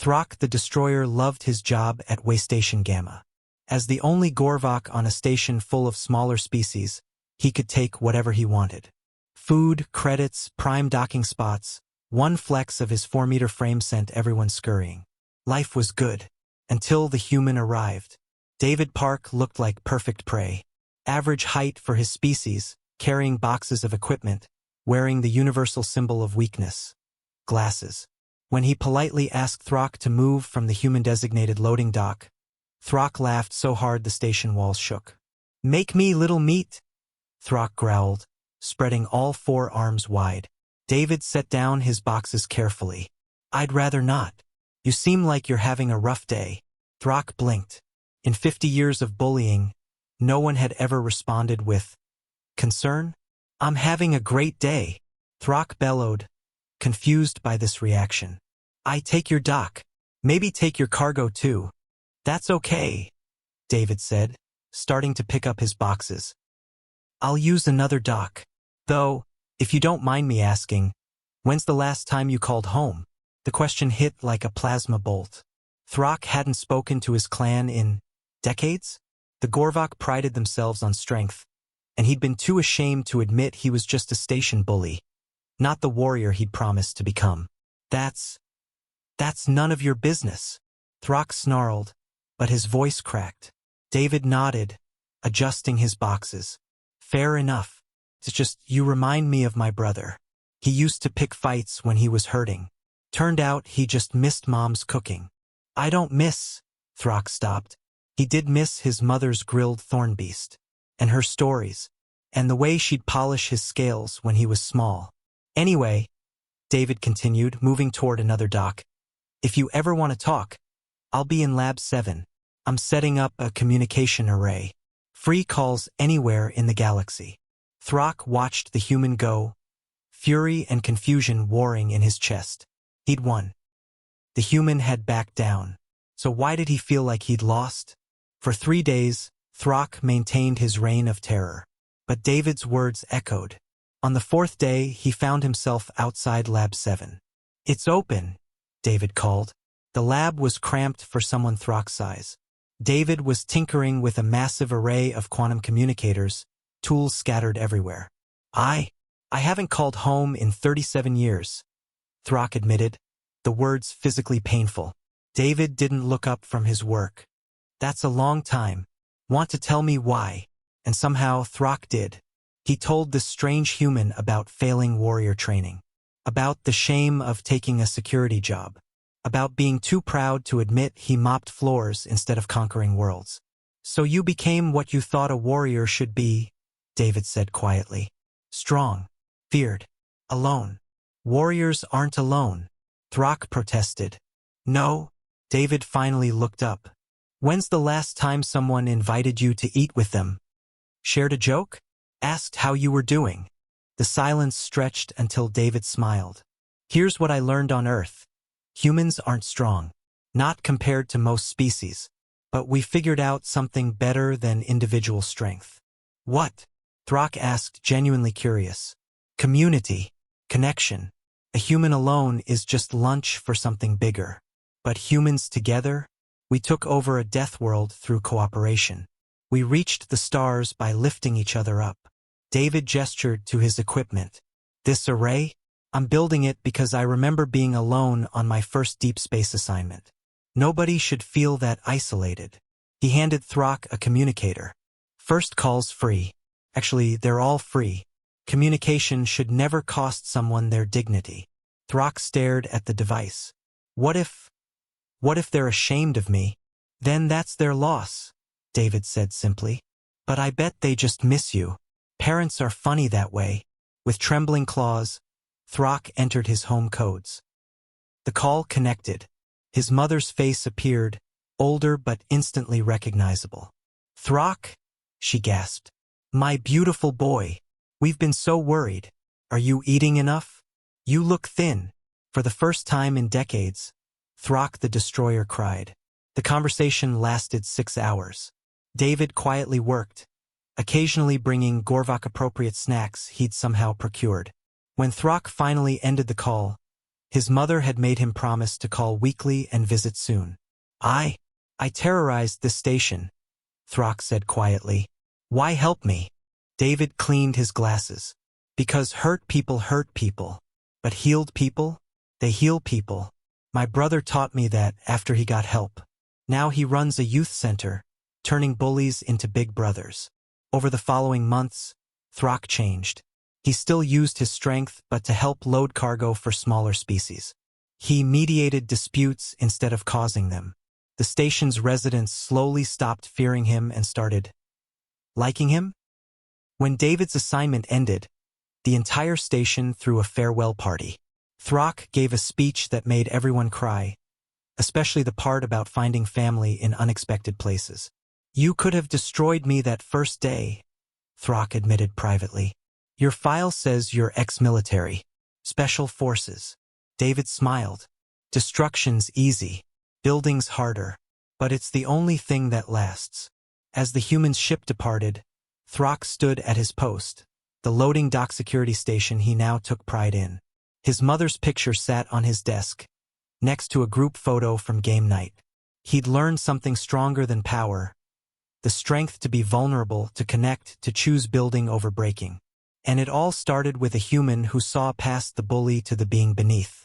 Throck the Destroyer loved his job at Waystation Gamma. As the only Gorvok on a station full of smaller species, he could take whatever he wanted. Food, credits, prime docking spots. One flex of his 4-meter frame sent everyone scurrying. Life was good. Until the human arrived. David Park looked like perfect prey. Average height for his species, carrying boxes of equipment, wearing the universal symbol of weakness. Glasses. When he politely asked Throck to move from the human-designated loading dock, Throck laughed so hard the station walls shook. "Make me little meat," Throck growled, spreading all 4 arms wide. David set down his boxes carefully. "I'd rather not. You seem like you're having a rough day." Throck blinked. In 50 years of bullying, no one had ever responded with concern. "I'm having a great day," Throck bellowed, confused by this reaction. "I take your dock. Maybe take your cargo too." "That's okay," David said, starting to pick up his boxes. "I'll use another dock. Though, if you don't mind me asking, when's the last time you called home?" The question hit like a plasma bolt. Throck hadn't spoken to his clan in decades. The Gorvok prided themselves on strength, and he'd been too ashamed to admit he was just a station bully, not the warrior he'd promised to become. That's none of your business," Throck snarled, but his voice cracked. David nodded, adjusting his boxes. "Fair enough. It's just you remind me of my brother. He used to pick fights when he was hurting. Turned out he just missed Mom's cooking." "I don't miss," Throck stopped. He did miss his mother's grilled thornbeast, and her stories, and the way she'd polish his scales when he was small. "Anyway," David continued, moving toward another dock, "if you ever want to talk, I'll be in Lab 7. I'm setting up a communication array. Free calls anywhere in the galaxy." Throck watched the human go, fury and confusion warring in his chest. He'd won. The human had backed down. So why did he feel like he'd lost? For 3 days, Throck maintained his reign of terror. But David's words echoed. On the 4th day, he found himself outside Lab 7. "It's open," David called. The lab was cramped for someone Throck's size. David was tinkering with a massive array of quantum communicators, tools scattered everywhere. I haven't called home in 37 years, Throck admitted, the words physically painful. David didn't look up from his work. "That's a long time. Want to tell me why?" And somehow Throck did. He told this strange human about failing warrior training, about the shame of taking a security job, about being too proud to admit he mopped floors instead of conquering worlds. "So you became what you thought a warrior should be," David said quietly. "Strong, feared, alone." "Warriors aren't alone," Throck protested. "No." David finally looked up. "When's the last time someone invited you to eat with them? Shared a joke? Asked how you were doing?" The silence stretched until David smiled. "Here's what I learned on Earth. Humans aren't strong. Not compared to most species. But we figured out something better than individual strength." "What?" Throck asked, genuinely curious. "Community. Connection. A human alone is just lunch for something bigger. But humans together? We took over a death world through cooperation. We reached the stars by lifting each other up." David gestured to his equipment. "This array? I'm building it because I remember being alone on my first deep space assignment. Nobody should feel that isolated." He handed Throck a communicator. "First call's free. Actually, they're all free. Communication should never cost someone their dignity." Throck stared at the device. What if they're ashamed of me? Then that's their loss," David said simply. "But I bet they just miss you. Parents are funny that way." With trembling claws, Throck entered his home codes. The call connected. His mother's face appeared, older but instantly recognizable. "Throck?" she gasped. "My beautiful boy. We've been so worried. Are you eating enough? You look thin." For the first time in decades, Throck the Destroyer cried. The conversation lasted 6 hours. David quietly worked, occasionally bringing Gorvok-appropriate snacks he'd somehow procured. When Throck finally ended the call, His mother had made him promise to call weekly and visit soon. I terrorized this station, Throck said quietly. Why help me? David cleaned his glasses. Because hurt people, but healed people, they heal people. My brother taught me that after he got help. Now he runs a youth center, turning bullies into big brothers. Over the following months, Throck changed. He still used his strength, but to help load cargo for smaller species. He mediated disputes instead of causing them. The station's residents slowly stopped fearing him and started liking him. When David's assignment ended, the entire station threw a farewell party. Throck gave a speech that made everyone cry, especially the part about finding family in unexpected places. You could have destroyed me that first day, Throck admitted privately. Your file says you're ex-military. Special forces. David smiled. Destruction's easy. Building's harder. But it's the only thing that lasts. As the human ship departed, Throck stood at his post, the loading dock security station he now took pride in. His mother's picture sat on his desk, next to a group photo from game night. He'd learned something stronger than power. The strength to be vulnerable, to connect, to choose building over breaking. And it all started with a human who saw past the bully to the being beneath.